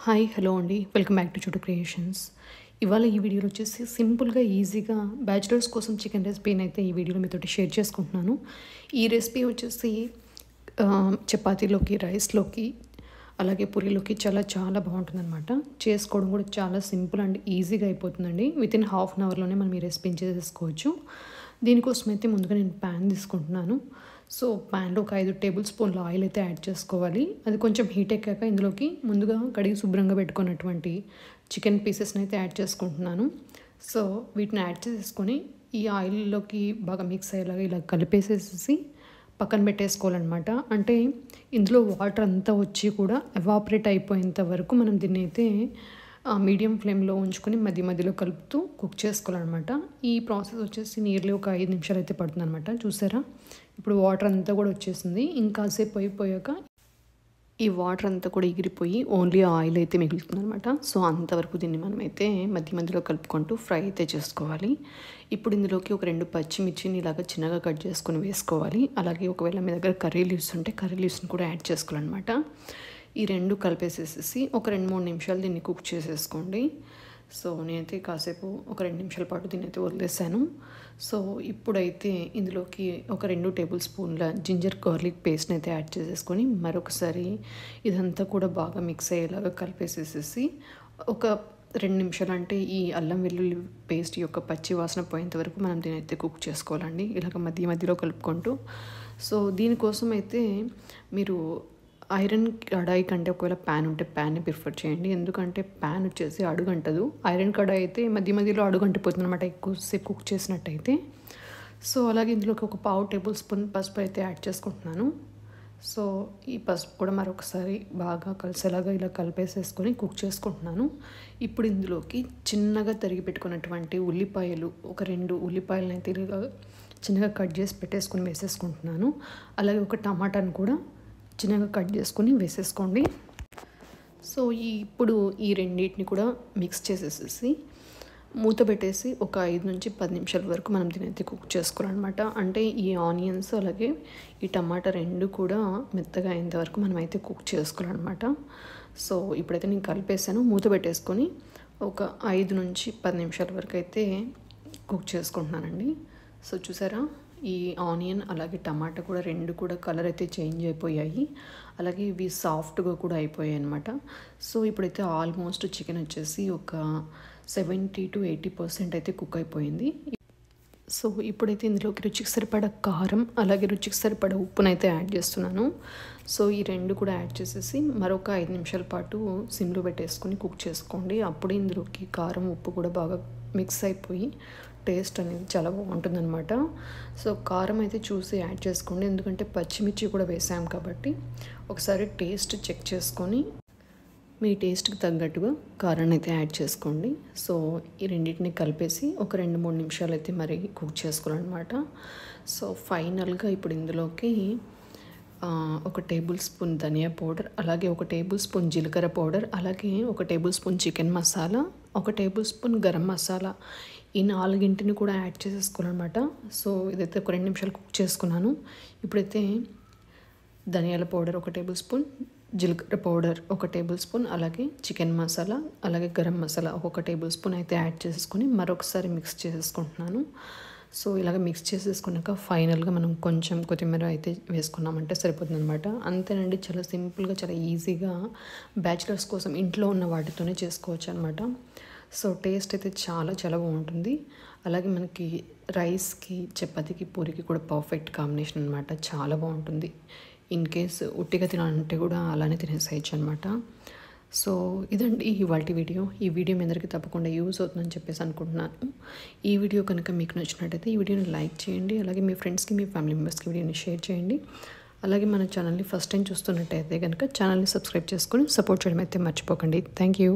Hi hello అండి, welcome back to చోటు creations. ఇవాళ ఈ వీడియోలో వచ్చేసి సింపుల్గా ఈజీగా బ్యాచిలర్స్ కోసం చికెన్ రెసిపీని అయితే ఈ వీడియోలో మీతోటి షేర్ చేసుకుంటున్నాను. ఈ రెసిపీ వచ్చేసి చపాతీలోకి, రైస్లోకి, అలాగే పూరీలోకి చాలా బాగుంటుందన్నమాట. చేసుకోవడం కూడా చాలా సింపుల్ అండ్ ఈజీగా అయిపోతుందండి. వితిన్ హాఫ్ అన్ అవర్లోనే మనం ఈ రెసిపీని చేసేసుకోవచ్చు. దీనికోసం అయితే ముందుగా నేను ప్యాన్ తీసుకుంటున్నాను. సో ప్యాన్లో ఒక 5 టేబుల్ స్పూన్ల ఆయిల్ అయితే యాడ్ చేసుకోవాలి. అది కొంచెం హీట్ ఎక్కాక ఇందులోకి ముందుగా కడిగి శుభ్రంగా పెట్టుకున్నటువంటి చికెన్ పీసెస్ని అయితే యాడ్ చేసుకుంటున్నాను. సో వీటిని యాడ్ చేసుకొని ఈ ఆయిల్లోకి బాగా మిక్స్ అయ్యేలాగా ఇలా కలిపేసేసి పక్కన పెట్టేసుకోవాలన్నమాట. అంటే ఇందులో వాటర్ అంతా వచ్చి కూడా ఎవాపరేట్ అయిపోయేంత వరకు మనం దీన్ని అయితే మీడియం ఫ్లేమ్లో ఉంచుకొని మధ్యలో కలుపుతూ కుక్ చేసుకోవాలన్నమాట. ఈ ప్రాసెస్ వచ్చేసి నియర్లీ ఒక 5 నిమిషాలు అయితే పడుతుంది అనమాట. చూసారా, ఇప్పుడు వాటర్ అంతా కూడా వచ్చేసింది. ఇంకాసేపు అయిపోయాక ఈ వాటర్ అంతా కూడా ఎగిరిపోయి ఓన్లీ ఆయిల్ అయితే మిగులుతుంది అనమాట. సో అంతవరకు దీన్ని మనమైతే మధ్యలో కలుపుకుంటూ ఫ్రై అయితే చేసుకోవాలి. ఇప్పుడు ఇందులోకి ఒక 2 పచ్చిమిర్చిని ఇలాగ చిన్నగా కట్ చేసుకొని వేసుకోవాలి. అలాగే ఒకవేళ మీ దగ్గర కర్రీ లీవ్స్ ఉంటే కర్రీ లీవ్స్ని కూడా యాడ్ చేసుకోవాలన్నమాట. ఈ 2 కలిపేసేసి ఒక 2-3 నిమిషాలు దీన్ని కుక్ చేసేసుకోండి. సో నేనైతే కాసేపు ఒక 2 నిమిషాల పాటు దీన్ని అయితే వదిలేసాను. సో ఇప్పుడైతే ఇందులోకి ఒక 2 టేబుల్ స్పూన్ల జింజర్ గార్లిక్ పేస్ట్ని అయితే యాడ్ చేసేసుకొని మరొకసారి ఇదంతా కూడా బాగా మిక్స్ అయ్యేలాగా కలిపేసేసి ఒక 2 నిమిషాలు, అంటే ఈ అల్లం వెల్లుల్లి పేస్ట్ యొక్క పచ్చి వాసన పోయేంత వరకు మనం దీని అయితే కుక్ చేసుకోవాలండి, ఇలాగ మధ్యలో కలుపుకుంటూ. సో దీనికోసం అయితే మీరు ఐరన్ కడాయి కంటే ఒకవేళ ప్యాన్ ఉంటే ప్యాన్ని ప్రిఫర్ చేయండి. ఎందుకంటే ప్యాన్ వచ్చేసి అడుగంటదు. ఐరన్ కడాయి అయితే మధ్యలో అడుగంటిపోతుంది అనమాట ఎక్కువసేపు కుక్ చేసినట్టయితే. సో అలాగే ఇందులోకి ఒక 1/2 టేబుల్ స్పూన్ పసుపు అయితే యాడ్ చేసుకుంటున్నాను. సో ఈ పసుపు కూడా మరొకసారి బాగా కలిసేలాగా ఇలా కలిపేసేసుకొని కుక్ చేసుకుంటున్నాను. ఇప్పుడు ఇందులోకి చిన్నగా తరిగి పెట్టుకున్నటువంటి ఉల్లిపాయలు, ఒక 2 ఉల్లిపాయలను అయితే చిన్నగా కట్ చేసి పెట్టేసుకొని వేసేసుకుంటున్నాను. అలాగే ఒక టమాటాను కూడా చిన్నగా కట్ చేసుకొని వేసేసుకోండి. సో ఇప్పుడు ఈ రెండింటిని కూడా మిక్స్ చేసేసి మూత పెట్టేసి ఒక 5 నుంచి 10 నిమిషాల వరకు మనం దీనైతే కుక్ చేసుకోవాలన్నమాట. అంటే ఈ ఆనియన్స్ అలాగే ఈ టమాటా 2 కూడా మెత్తగా అయ్యేంత వరకు మనం అయితే కుక్ చేసుకోవాలన్నమాట. సో ఇప్పుడైతే నేను కలిపేసాను. మూత పెట్టేసుకొని ఒక 5 నుంచి 10 నిమిషాల వరకు అయితే కుక్ చేసుకుంటున్నానండి. సో చూసారా, ఈ ఆనియన్ అలాగే టమాటా కూడా 2 కూడా కలర్ అయితే చేంజ్ అయిపోయాయి. అలాగే ఇవి సాఫ్ట్గా కూడా అయిపోయాయి అనమాట. సో ఇప్పుడైతే ఆల్మోస్ట్ చికెన్ వచ్చేసి ఒక 70 to 80% అయితే కుక్ అయిపోయింది. సో ఇప్పుడైతే ఇందులోకి రుచికి సరిపడా కారం అలాగే రుచికి సరిపడా ఉప్పునైతే యాడ్ చేస్తున్నాను. సో ఈ 2 కూడా యాడ్ చేసేసి మరొక 5 నిమిషాల పాటు సిమ్లో పెట్టేసుకొని కుక్ చేసుకోండి. అప్పుడు ఇందులోకి కారం ఉప్పు కూడా బాగా మిక్స్ అయిపోయి టేస్ట్ అనేది చాలా బాగుంటుందన్నమాట. సో కారం అయితే చూసి యాడ్ చేసుకోండి, ఎందుకంటే పచ్చిమిర్చి కూడా వేసాం కాబట్టి ఒకసారి టేస్ట్ చెక్ చేసుకొని మీ టేస్ట్కి తగ్గట్టుగా కారాన్ని అయితే యాడ్ చేసుకోండి. సో ఈ రెండింటిని కలిపేసి ఒక 2-3 నిమిషాలు అయితే మరి కుక్ చేసుకోవాలన్నమాట. సో ఫైనల్గా ఇప్పుడు ఇందులోకి ఒక టేబుల్ స్పూన్ ధనియా పౌడర్, అలాగే ఒక టేబుల్ స్పూన్ జీలకర్ర పౌడర్, అలాగే ఒక టేబుల్ స్పూన్ చికెన్ మసాలా, ఒక టేబుల్ స్పూన్ గరం మసాలా, ఈ 4ని కూడా యాడ్ చేసేసుకోవాలన్నమాట. సో ఇదైతే ఒక 2 నిమిషాలు కుక్ చేసుకున్నాను. ఇప్పుడైతే ధనియాల పౌడర్ ఒక టేబుల్ స్పూన్, జీలకర్ర పౌడర్ ఒక టేబుల్ స్పూన్, అలాగే చికెన్ మసాలా అలాగే గరం మసాలా ఒక టేబుల్ స్పూన్ అయితే యాడ్ చేసుకొని మరొకసారి మిక్స్ చేసేసుకుంటున్నాను. సో ఇలాగ మిక్స్ చేసేసుకున్నాక ఫైనల్గా మనం కొంచెం కొత్తిమీర అయితే వేసుకున్నామంటే సరిపోతుంది అనమాట. అంతేనండి, చాలా సింపుల్గా చాలా ఈజీగా బ్యాచిలర్స్ కోసం ఇంట్లో ఉన్న వాటితోనే చేసుకోవచ్చు అనమాట. సో టేస్ట్ అయితే చాలా బాగుంటుంది. అలాగే మనకి రైస్కి, చపాతీకి, పూరికి కూడా పర్ఫెక్ట్ కాంబినేషన్ అనమాట. చాలా బాగుంటుంది. ఇన్ కేస్ ఉట్టిగా తినాలంటే కూడా అలానే తినేసేయచ్చు అనమాట. సో ఇదండి ఇవాల్టి వీడియో. ఈ వీడియో మీ అందరికీ తప్పకుండా యూజ్ అవుతుందని చెప్పేసి అనుకుంటున్నాను. ఈ వీడియో కనుక మీకు నచ్చినట్టయితే ఈ వీడియోని లైక్ చేయండి. అలాగే మీ ఫ్రెండ్స్కి, మీ ఫ్యామిలీ మెంబర్స్కి వీడియోని షేర్ చేయండి. అలాగే మన ఛానల్ని ఫస్ట్ టైం చూస్తున్నట్టయితే కనుక ఛానల్ని సబ్స్క్రైబ్ చేసుకొని సపోర్ట్ చేయడం అయితే మర్చిపోకండి. Thank you.